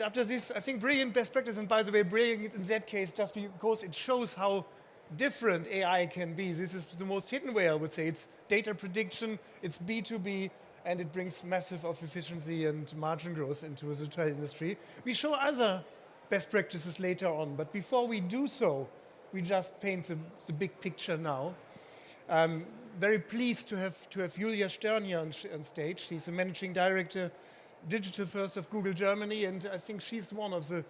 after this, I think, brilliant best practice, and by the way, brilliant in that case, just because it shows how different AI can be. This is the most hidden way, I would say. It's data prediction, it's B2B, and it brings massive of efficiency and margin growth into the travel industry. We show other best practices later on, but before we do so, we just paint the big picture now. Very pleased to have Julia Stern here on stage. She's the managing director, digital first of Google Germany, and I think she's one of the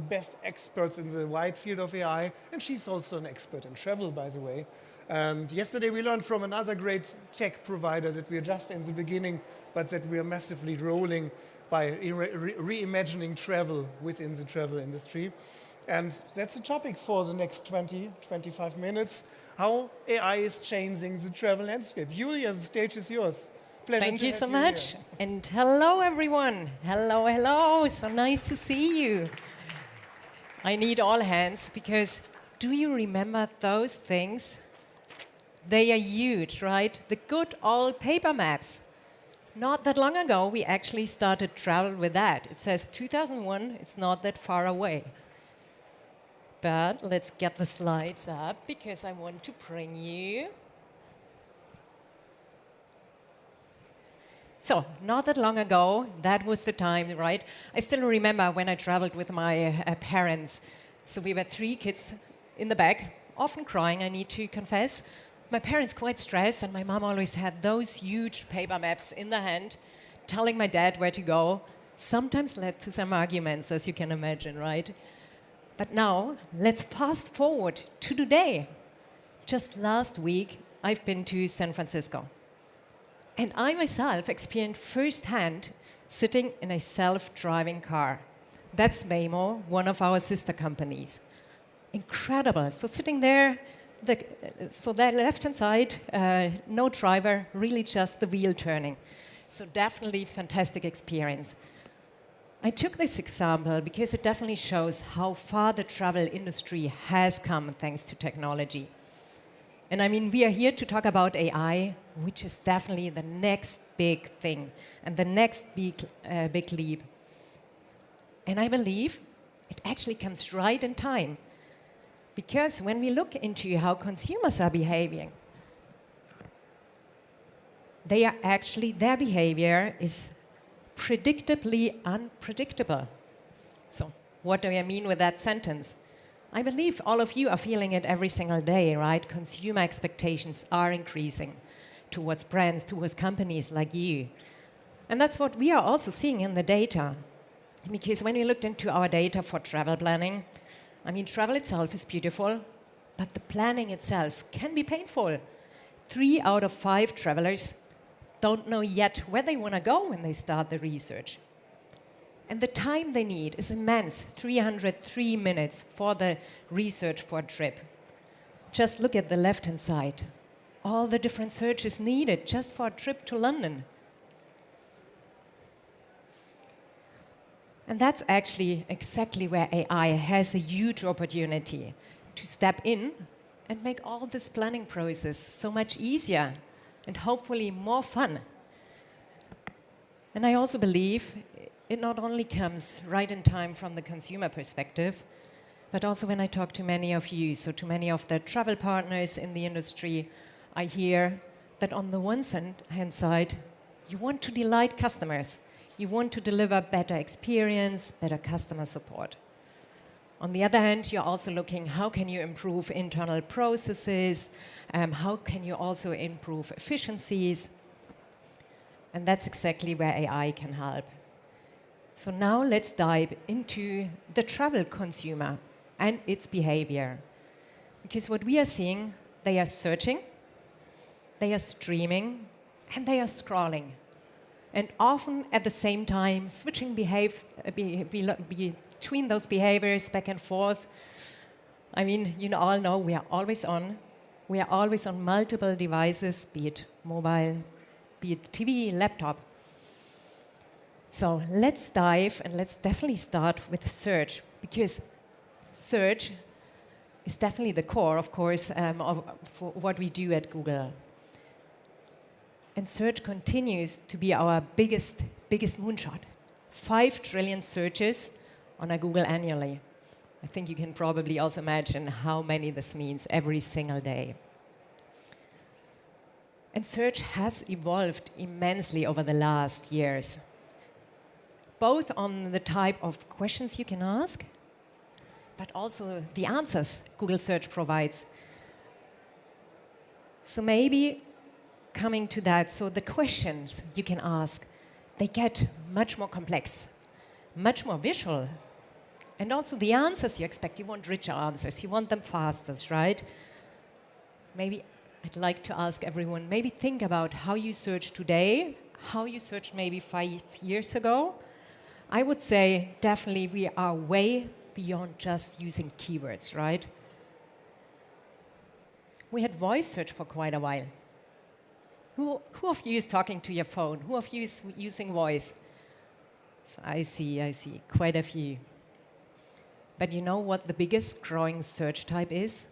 best experts in the wide field of AI, and she's also an expert in travel, by the way. And yesterday we learned from another great tech provider that we are just in the beginning, but that we are massively rolling by reimagining travel within the travel industry. And that's the topic for the next 25 minutes, how AI is changing the travel landscape. Julia, the stage is yours. Pleasure. Thank you so much. And hello, everyone. Hello, hello. So nice to see you. I need all hands, because do you remember those things? They are huge, right? The good old paper maps. Not that long ago, we actually started travel with that. It says 2001, it's not that far away. But let's get the slides up, because I want to bring you. So, not that long ago, that was the time, right? I still remember when I traveled with my parents. So we were 3 kids in the back, often crying, I need to confess. My parents quite stressed, and my mom always had those huge paper maps in the hand, telling my dad where to go. Sometimes led to some arguments, as you can imagine, right? But now, let's fast forward to today. Just last week, I've been to San Francisco. And I myself experienced firsthand sitting in a self-driving car. That's Waymo, one of our sister companies. Incredible. So sitting there, so that left-hand side, no driver, really just the wheel turning. So definitely fantastic experience. I took this example because it definitely shows how far the travel industry has come thanks to technology. And I mean, we are here to talk about AI, which is definitely the next big thing and the next big leap. And I believe it actually comes right in time. Because when we look into how consumers are behaving, their behavior is predictably unpredictable. So what do I mean with that sentence? I believe all of you are feeling it every single day, right? Consumer expectations are increasing towards brands, towards companies like you. And that's what we are also seeing in the data. Because when we looked into our data for travel planning, I mean, travel itself is beautiful, but the planning itself can be painful. 3 out of 5 travelers don't know yet where they want to go when they start the research. And the time they need is immense, 303 minutes for the research for a trip. Just look at the left-hand side. All the different searches needed just for a trip to London. And that's actually exactly where AI has a huge opportunity to step in and make all this planning process so much easier and hopefully more fun. And I also believe it not only comes right in time from the consumer perspective, but also when I talk to many of you, so to many of the travel partners in the industry, I hear that on the one hand side, you want to delight customers. You want to deliver better experience, better customer support. On the other hand, you're also looking, how can you improve internal processes? How can you also improve efficiencies? And that's exactly where AI can help. So now let's dive into the travel consumer and its behavior. Because what we are seeing, they are searching, they are streaming, and they are scrolling. And often at the same time, switching between those behaviors back and forth. I mean, you all know we are always on. We are always on multiple devices, be it mobile, be it TV, laptop. So let's dive, and let's definitely start with search, because search is definitely the core, of course, for what we do at Google. And search continues to be our biggest moonshot. 5 trillion searches on a Google annually. I think you can probably also imagine how many this means every single day. And search has evolved immensely over the last years, both on the type of questions you can ask, but also the answers Google Search provides. So maybe coming to that, so the questions you can ask, they get much more complex, much more visual. And also the answers you expect, you want richer answers, you want them faster, right? Maybe I'd like to ask everyone, maybe think about how you search today, how you searched maybe 5 years ago. I would say definitely we are way beyond just using keywords, right? We had voice search for quite a while. Who of you is talking to your phone? Who of you is using voice? I see, quite a few. But you know what the biggest growing search type is?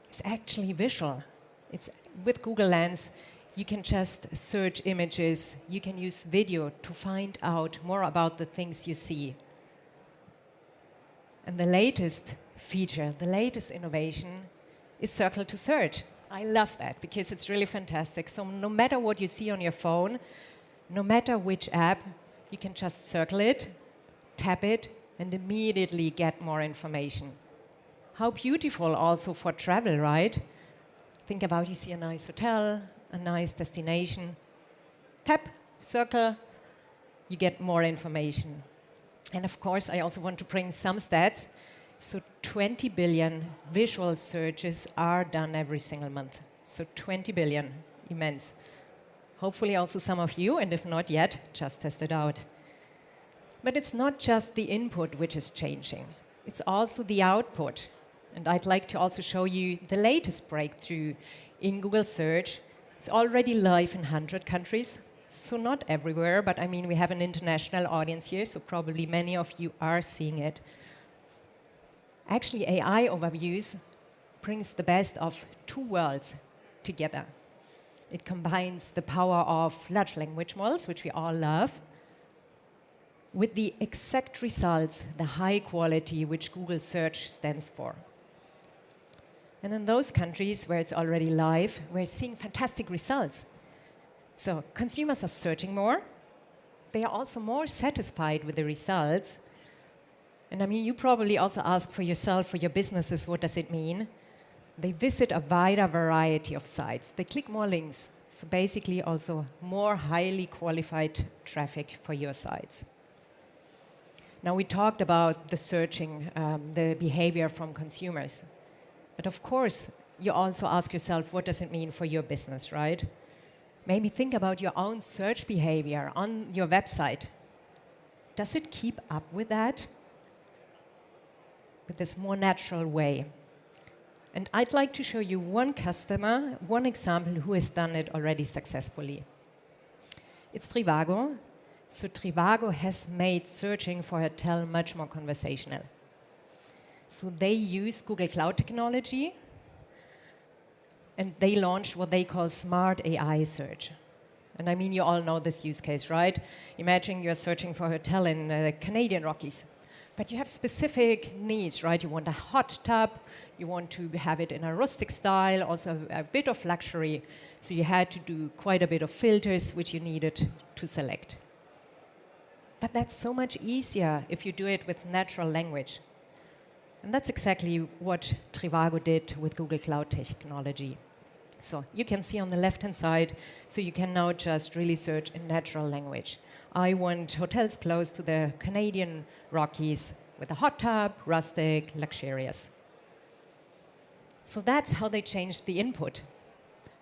It's actually visual. It's with Google Lens, you can just search images, you can use video to find out more about the things you see. And the latest feature, the latest innovation is Circle to Search. I love that because it's really fantastic. So no matter what you see on your phone, no matter which app, you can just circle it, tap it, and immediately get more information. How beautiful also for travel, right? Think about you see a nice hotel, a nice destination. Tap, circle, you get more information. And of course, I also want to bring some stats. So 20 billion visual searches are done every single month. So 20 billion, immense. Hopefully also some of you, and if not yet, just test it out. But it's not just the input which is changing. It's also the output. And I'd like to also show you the latest breakthrough in Google Search. It's already live in 100 countries, so not everywhere, but I mean, we have an international audience here, so probably many of you are seeing it. Actually, AI overviews brings the best of 2 worlds together. It combines the power of large language models, which we all love, with the exact results, the high quality which Google Search stands for. And in those countries where it's already live, we're seeing fantastic results. So consumers are searching more. They are also more satisfied with the results. And I mean, you probably also ask for yourself, for your businesses, what does it mean? They visit a wider variety of sites. They click more links. So basically also more highly qualified traffic for your sites. Now we talked about the searching, the behavior from consumers. But of course, you also ask yourself, what does it mean for your business, right? Maybe think about your own search behavior on your website. Does it keep up with that? With this more natural way? And I'd like to show you one customer, one example who has done it already successfully. It's Trivago. So Trivago has made searching for a hotel much more conversational. So they use Google Cloud technology, and they launched what they call smart AI search. And I mean, you all know this use case, right? Imagine you're searching for a hotel in the Canadian Rockies, but you have specific needs, right? You want a hot tub, you want to have it in a rustic style, also a bit of luxury. So you had to do quite a bit of filters, which you needed to select. But that's so much easier if you do it with natural language. And that's exactly what Trivago did with Google Cloud technology. So you can see on the left-hand side, so you can now just really search in natural language. I want hotels close to the Canadian Rockies with a hot tub, rustic, luxurious. So that's how they changed the input.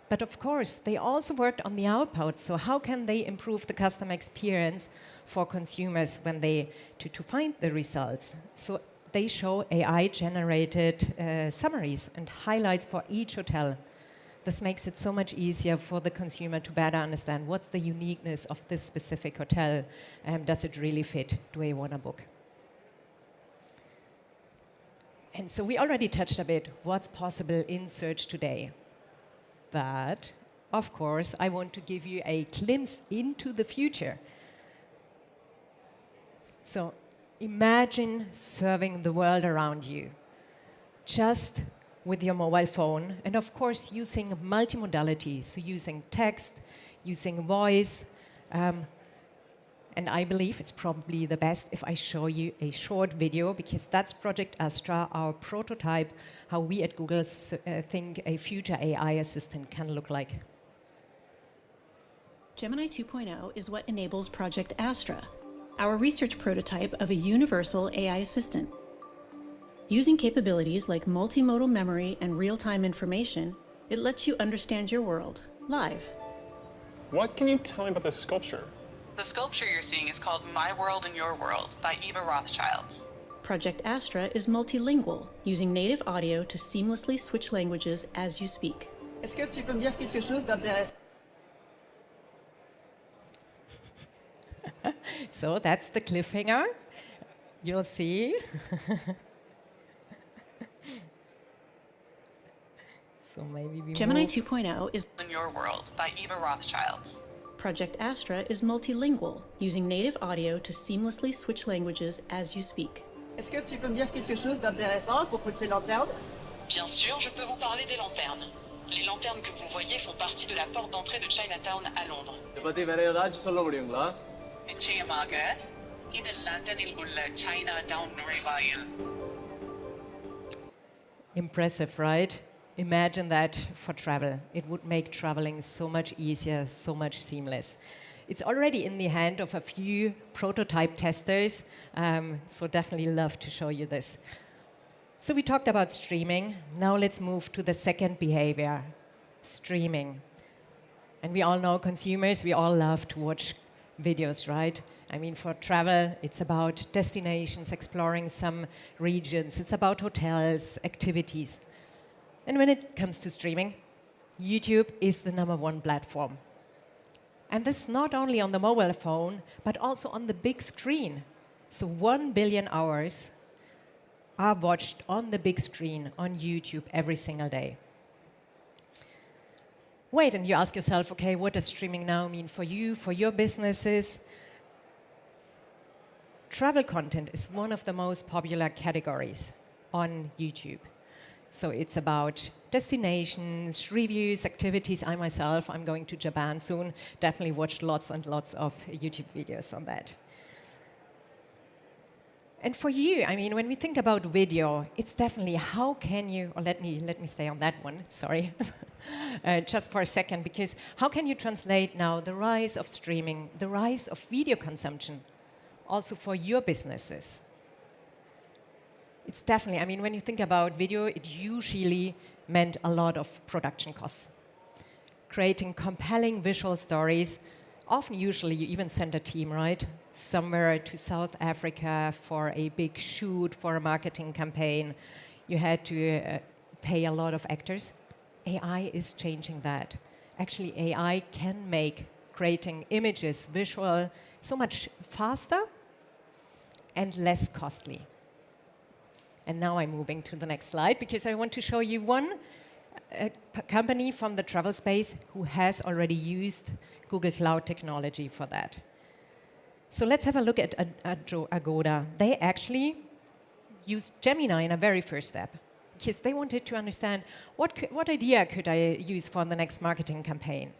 But of course, they also worked on the output. So how can they improve the customer experience for consumers when they to find the results? So they show AI-generated summaries and highlights for each hotel. This makes it so much easier for the consumer to better understand what's the uniqueness of this specific hotel. Does it really fit? Do I want to book? And so we already touched a bit what's possible in search today. But, of course, I want to give you a glimpse into the future. So imagine serving the world around you just with your mobile phone, and of course using multimodality, so using text, using voice, and I believe it's probably the best if I show you a short video, because that's Project Astra, our prototype, how we at Google think a future AI assistant can look like. Gemini 2.0 is what enables Project Astra, our research prototype of a universal AI assistant. Using capabilities like multimodal memory and real-time information, it lets you understand your world live. What can you tell me about this sculpture? The sculpture you're seeing is called My World and Your World by Eva Rothschilds. Project Astra is multilingual, using native audio to seamlessly switch languages as you speak. Est-ce que tu peux me dire quelque chose d'intéressant? So that's the cliffhanger. You'll see. So maybe we Gemini move. 2.0 is In Your World by Eva Rothschilds. Project Astra is multilingual, using native audio to seamlessly switch languages as you speak. Est-ce que tu peux me dire quelque chose d'intéressant à propos de ces lanternes? Bien sûr, je peux vous parler des lanternes. Les lanternes que vous voyez font partie de la porte d'entrée de Chinatown à Londres. இதை பத்தி வேற ஏதாச்சும் சொல்ல முடியுங்களா? நிச்சயமாக இது லண்டனில் உள்ள Chinatown நுழைவாயில். Impressive, right? Imagine that for travel. It would make traveling so much easier, so much seamless. It's already in the hand of a few prototype testers, so definitely love to show you this. So we talked about streaming. Now let's move to the second behavior, streaming. And we all know consumers, we all love to watch videos, right? I mean, for travel, it's about destinations, exploring some regions. It's about hotels, activities. And when it comes to streaming, YouTube is the #1 platform. And this not only on the mobile phone, but also on the big screen. So 1 billion hours are watched on the big screen on YouTube every single day. Wait, and you ask yourself, okay, what does streaming now mean for you, for your businesses? Travel content is one of the most popular categories on YouTube. So it's about destinations, reviews, activities. I myself, I'm going to Japan soon, definitely watched lots and lots of YouTube videos on that. And for you, I mean, when we think about video, it's definitely how can you, or let me stay on that one, sorry, just for a second, because how can you translate now the rise of streaming, the rise of video consumption, also for your businesses? It's definitely, I mean, when you think about video, it usually meant a lot of production costs. Creating compelling visual stories, often usually you even send a team, right? Somewhere to South Africa for a big shoot, for a marketing campaign. You had to pay a lot of actors. AI is changing that. Actually, AI can make creating images, visual, so much faster and less costly. And now I'm moving to the next slide because I want to show you one company from the travel space who has already used Google Cloud technology for that. So let's have a look at Agoda. They actually used Gemini in a very first step because they wanted to understand what idea could I use for the next marketing campaign.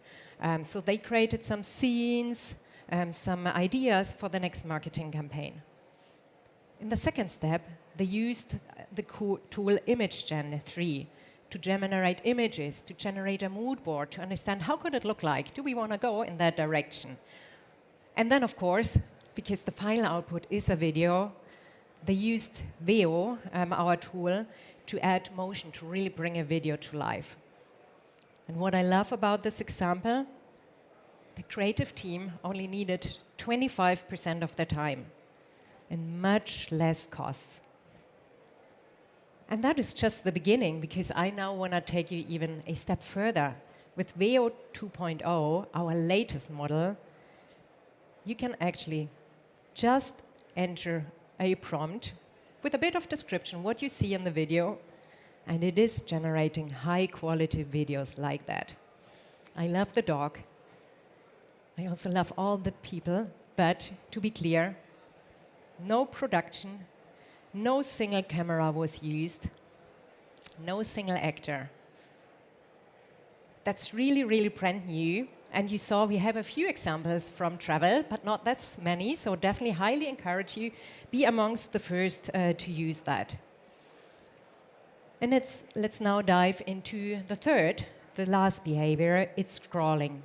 So they created some scenes, some ideas for the next marketing campaign. In the second step, they used the tool ImageGen 3 to generate images, to generate a mood board, to understand how could it look like? Do we want to go in that direction? And then, of course, because the final output is a video, they used Veo, our tool, to add motion, to really bring a video to life. And what I love about this example, the creative team only needed 25% of the time and much less costs. And that is just the beginning, because I now want to take you even a step further. With Veo 2.0, our latest model, you can actually just enter a prompt with a bit of description, what you see in the video, and it is generating high-quality videos like that. I love the dog. I also love all the people, but to be clear, no production, no single camera was used, no single actor. That's really, really brand new. And you saw we have a few examples from travel, but not that many, so definitely highly encourage you, be amongst the first to use that. And let's now dive into the last behavior, it's scrolling.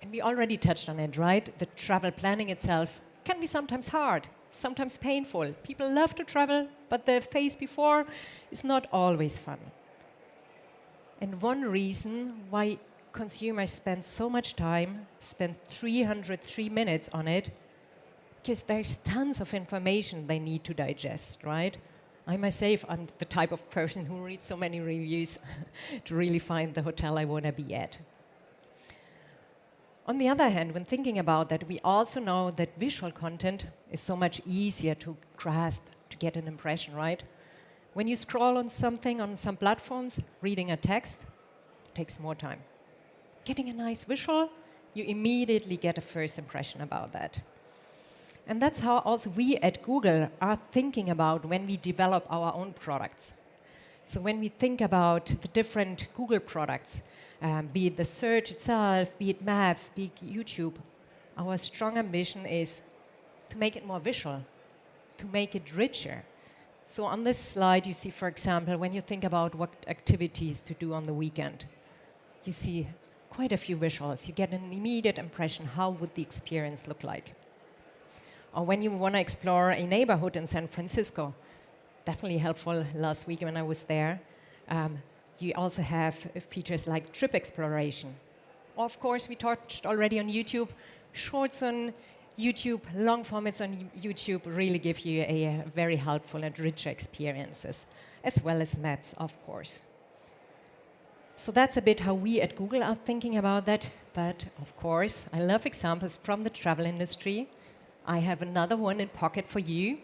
And we already touched on it, right? The travel planning itself can be sometimes hard, sometimes painful. People love to travel, but the phase before is not always fun. And one reason why consumers spend so much time, spend 303 minutes on it, because there's tons of information they need to digest, right? I myself, I'm the type of person who reads so many reviews to really find the hotel I want to be at. On the other hand, when thinking about that, we also know that visual content is so much easier to grasp, to get an impression, right? When you scroll on something on some platforms, reading a text takes more time. Getting a nice visual, you immediately get a first impression about that. And that's how also we at Google are thinking about when we develop our own products. So when we think about the different Google products, be it the search itself, be it Maps, be it YouTube, our strong ambition is to make it more visual, to make it richer. So on this slide, you see, for example, when you think about what activities to do on the weekend, you see quite a few visuals. You get an immediate impression, how would the experience look like? Or when you want to explore a neighborhood in San Francisco, definitely helpful last week when I was there. You also have features like trip exploration. Of course, we touched already on YouTube. Shorts on YouTube, long formats on YouTube really give you a very helpful and richer experiences, as well as maps, of course. So that's a bit how we at Google are thinking about that. But of course, I love examples from the travel industry. I have another one in pocket for you.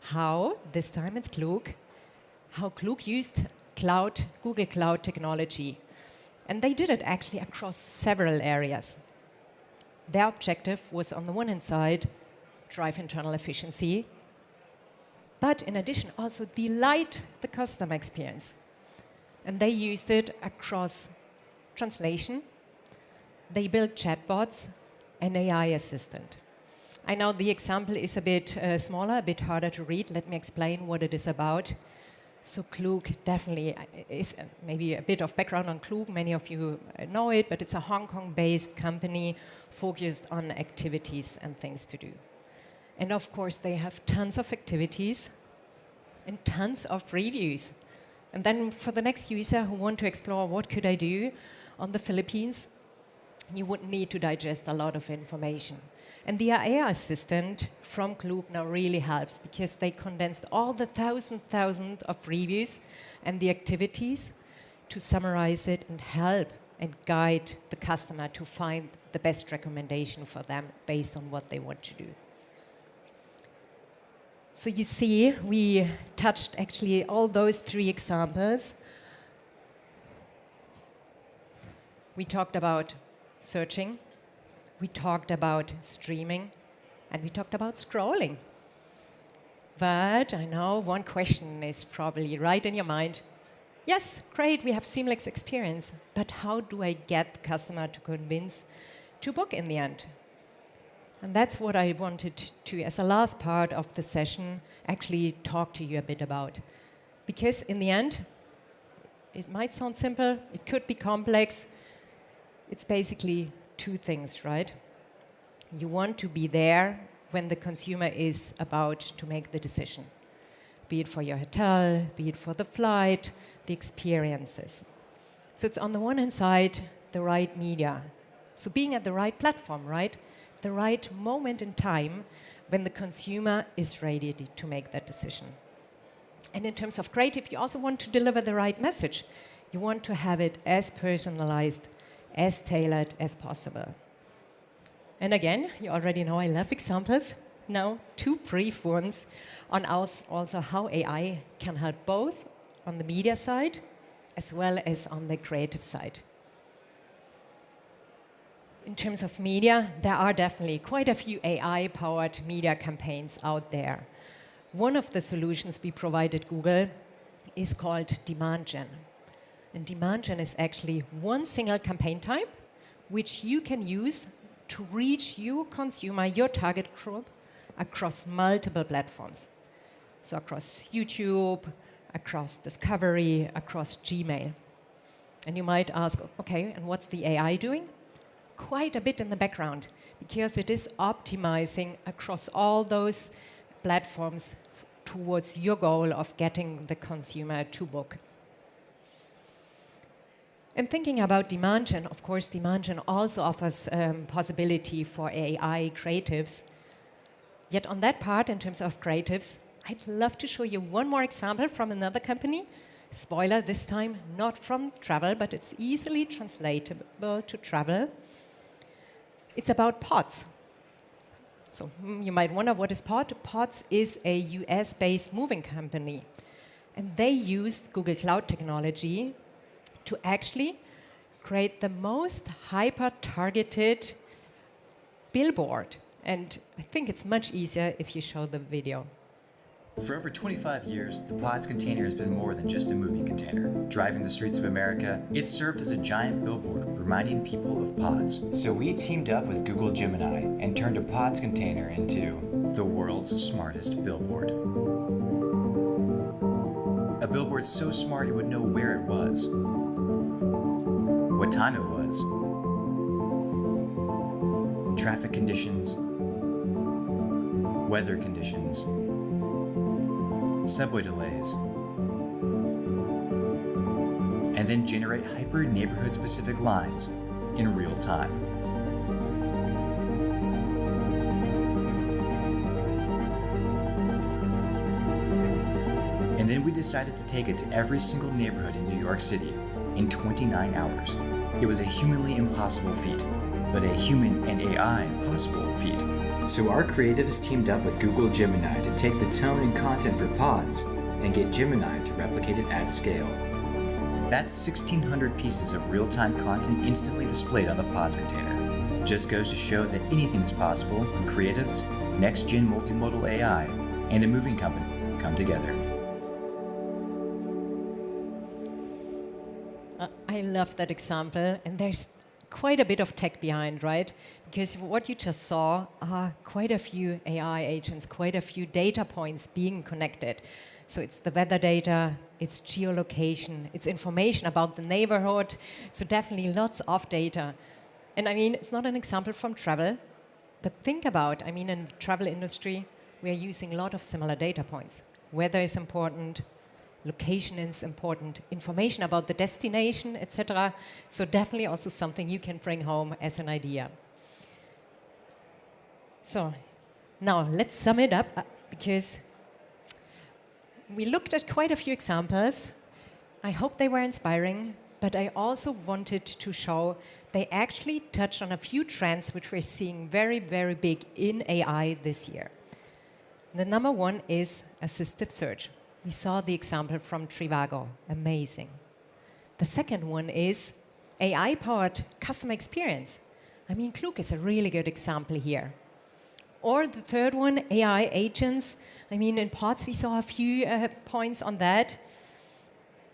How, this time it's Klook, how Klook used Google Cloud technology. And they did it actually across several areas. Their objective was, on the one hand side, drive internal efficiency, but in addition also delight the customer experience. And they used it across translation. They built chatbots and AI assistant. I know the example is a bit smaller, a bit harder to read. Let me explain what it is about. So Klook definitely is maybe a bit of background on Klook. Many of you know it, but it's a Hong Kong-based company focused on activities and things to do. And of course, they have tons of activities and tons of reviews. And then for the next user who want to explore what could I do on the Philippines, you would need to digest a lot of information. And the AI assistant from Klook now really helps because they condensed all the thousands of reviews and the activities to summarize it and help and guide the customer to find the best recommendation for them based on what they want to do. So you see, we touched actually all those three examples. We talked about searching, we talked about streaming, and we talked about scrolling. But I know one question is probably right in your mind. Yes, great, we have seamless experience, but how do I get the customer to convince to book in the end? And that's what I wanted to, as a last part of the session, actually talk to you a bit about. Because in the end, it might sound simple, it could be complex. It's basically two things, right? You want to be there when the consumer is about to make the decision, be it for your hotel, be it for the flight, the experiences. So it's on the one hand side, the right media. So being at the right platform, right? The right moment in time when the consumer is ready to make that decision. And in terms of creative, you also want to deliver the right message. You want to have it as personalized, as tailored as possible. And again, you already know I love examples. Now, two brief ones on also how AI can help both on the media side as well as on the creative side. In terms of media, there are definitely quite a few AI-powered media campaigns out there. One of the solutions we provide at Google is called Demand Gen. And Demand Gen is actually one single campaign type which you can use to reach your consumer, your target group, across multiple platforms. So across YouTube, across Discovery, across Gmail. And you might ask, okay, and what's the AI doing? Quite a bit in the background, because it is optimizing across all those platforms towards your goal of getting the consumer to book. And thinking about Demand Gen, of course, Demand Gen also offers possibility for AI creatives. Yet on that part, in terms of creatives, I'd love to show you one more example from another company. Spoiler, this time not from travel, but it's easily translatable to travel. It's about Pods. So you might wonder, what is Pod? Pods is a US-based moving company. And they used Google Cloud technology to actually create the most hyper-targeted billboard. And I think it's much easier if you show the video. For over 25 years, the Pods container has been more than just a moving container. Driving the streets of America, it served as a giant billboard reminding people of Pods. So we teamed up with Google Gemini and turned a Pods container into the world's smartest billboard. A billboard so smart it would know where it was, what time it was, traffic conditions, weather conditions, subway delays, and then generate hyper neighborhood specific lines in real time. And then we decided to take it to every single neighborhood in New York City in 29 hours. It was a humanly impossible feat, but a human and AI possible feat. So our creatives teamed up with Google Gemini to take the tone and content for Pods and get Gemini to replicate it at scale. That's 1,600 pieces of real-time content instantly displayed on the Pods container. Just goes to show that anything is possible when creatives, next-gen multimodal AI, and a moving company come together. I love that example, and there's quite a bit of tech behind, right? Because what you just saw are quite a few AI agents, quite a few data points being connected. So it's the weather data, it's geolocation, it's information about the neighborhood, so definitely lots of data. And I mean, it's not an example from travel, but think about, I mean, in the travel industry, we are using a lot of similar data points. Weather is important, location is important, information about the destination, etc. So definitely also something you can bring home as an idea. So now let's sum it up, because we looked at quite a few examples. I hope they were inspiring, but I also wanted to show they actually touched on a few trends which we're seeing very, very big in AI this year. The number one is assistive search. We saw the example from Trivago, amazing. The second one is AI-powered customer experience. I mean, Klook is a really good example here. Or the third one, AI agents. I mean, in Pods, we saw a few points on that.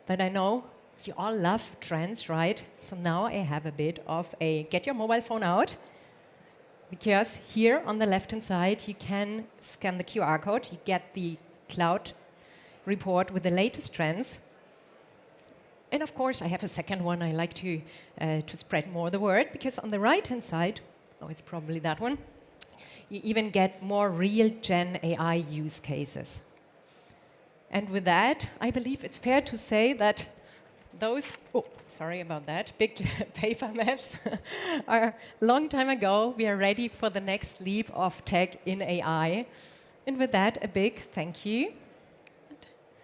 But I know you all love trends, right? So now I have a bit of a get your mobile phone out. Because here on the left-hand side, you can scan the QR code. You get the cloud report with the latest trends. And of course, I have a second one. I like to spread more the word, because on the right-hand side, oh, it's probably that one, you even get more real Gen AI use cases. And with that, I believe it's fair to say that those, oh, sorry about that, big paper maps are a long time ago. We are ready for the next leap of tech in AI. And with that, a big thank you.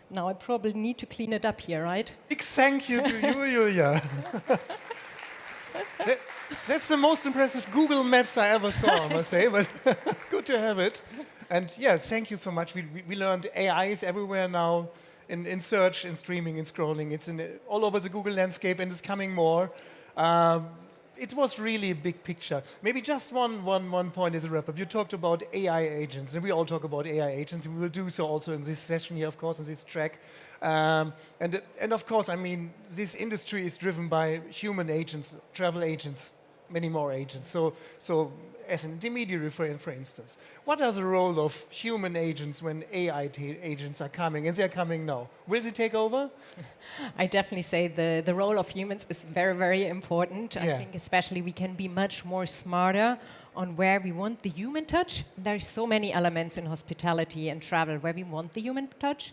Now I probably need to clean it up here, right? Big thank you to you, Julia. That's the most impressive Google Maps I ever saw, I must say, but good to have it. And yeah, thank you so much. We learned AI is everywhere now, in search, in streaming, in scrolling. It's all over the Google landscape, and it's coming more. it was really a big picture. Maybe just one point as a wrap-up. You talked about AI agents, and we all talk about AI agents, and we will do so also in this session here, of course, in this track. And of course, I mean, this industry is driven by human agents, travel agents, many more agents. So as an intermediary, for instance, what is the role of human agents when AI agents are coming? And they're coming now. Will they take over? I definitely say the role of humans is very, very important. Yeah. I think especially we can be much more smarter on where we want the human touch. There's so many elements in hospitality and travel where we want the human touch,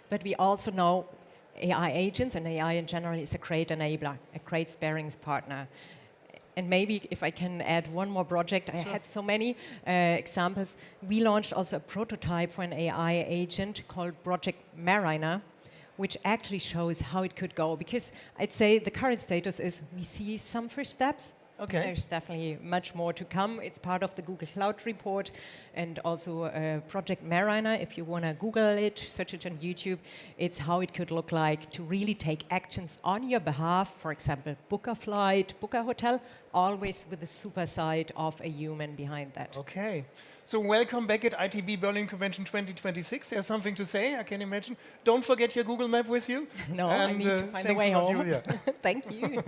but we also know AI agents and AI in general is a great enabler, a great sparings partner. And maybe if I can add one more project, I had so many examples. We launched also a prototype for an AI agent called Project Mariner, which actually shows how it could go. Because I'd say the current status is we see some first steps. Okay. There's definitely much more to come. It's part of the Google Cloud report and also Project Mariner. If you want to Google it, search it on YouTube, it's how it could look like to really take actions on your behalf. For example, book a flight, book a hotel, always with the super side of a human behind that. Okay. So welcome back at ITB Berlin Convention 2026. There's something to say, I can imagine. Don't forget your Google Map with you. No, I need to find a thanks way a lot, home. Julia. Thank you.